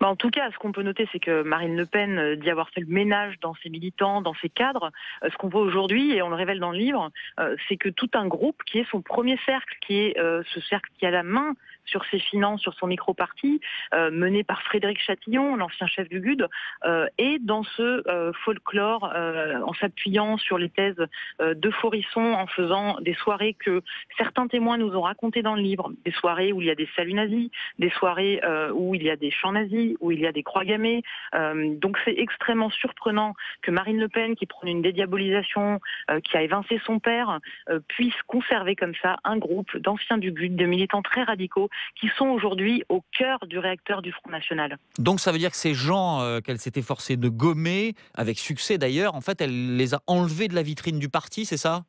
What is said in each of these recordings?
En tout cas, ce qu'on peut noter, c'est que Marine Le Pen dit avoir fait le ménage dans ses militants, dans ses cadres. Ce qu'on voit aujourd'hui, et on le révèle dans le livre, c'est que tout un groupe qui est son premier cercle, qui est ce cercle qui a la main sur ses finances, sur son micro-parti, mené par Frédéric Chatillon, l'ancien chef du GUD, et dans ce folklore, en s'appuyant sur les thèses de Forisson, en faisant des soirées que certains témoins nous ont racontées dans le livre, des soirées où il y a des saluts nazis, des soirées où il y a des chants nazis, où il y a des croix gammées. Donc c'est extrêmement surprenant que Marine Le Pen, qui prône une dédiabolisation, qui a évincé son père, puisse conserver comme ça un groupe d'anciens du GUD, de militants très radicaux, qui sont aujourd'hui au cœur du réacteur du Front National. Donc ça veut dire que ces gens qu'elle s'est efforcée de gommer, avec succès d'ailleurs, en fait elle les a enlevés de la vitrine du parti, c'est ça ?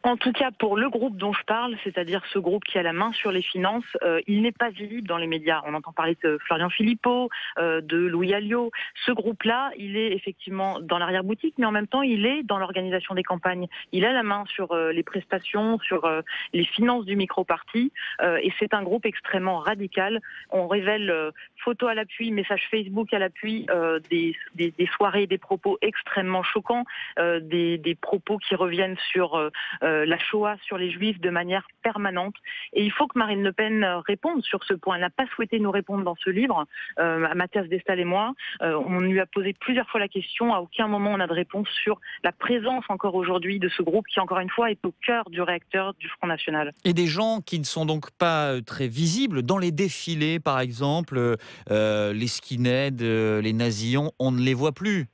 En tout cas, pour le groupe dont je parle, c'est-à-dire ce groupe qui a la main sur les finances, il n'est pas visible dans les médias. On entend parler de Florian Philippot, de Louis Alliot. Ce groupe-là, il est effectivement dans l'arrière-boutique, mais en même temps, il est dans l'organisation des campagnes. Il a la main sur les prestations, sur les finances du micro-parti, et c'est un groupe extrêmement radical. On révèle photos à l'appui, messages Facebook à l'appui, des soirées, des propos extrêmement choquants, des propos qui reviennent sur la Shoah, sur les Juifs de manière permanente. Et il faut que Marine Le Pen réponde sur ce point. Elle n'a pas souhaité nous répondre dans ce livre, Mathias Destal et moi. On lui a posé plusieurs fois la question. À aucun moment on n'a de réponse sur la présence encore aujourd'hui de ce groupe qui, encore une fois, est au cœur du réacteur du Front National. Et des gens qui ne sont donc pas très visibles dans les défilés, par exemple, les skinheads, les nazis, on ne les voit plus.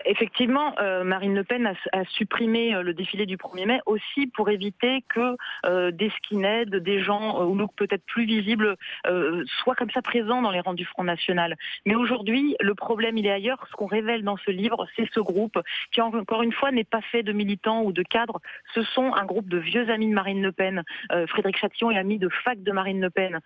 Effectivement, Marine Le Pen a supprimé le défilé du 1er mai aussi pour éviter que des skinheads, des gens au look peut-être plus visibles, soient comme ça présents dans les rangs du Front National. Mais aujourd'hui, le problème, il est ailleurs. Ce qu'on révèle dans ce livre, c'est ce groupe qui, encore une fois, n'est pas fait de militants ou de cadres. Ce sont un groupe de vieux amis de Marine Le Pen. Frédéric Chatillon est ami de fac de Marine Le Pen.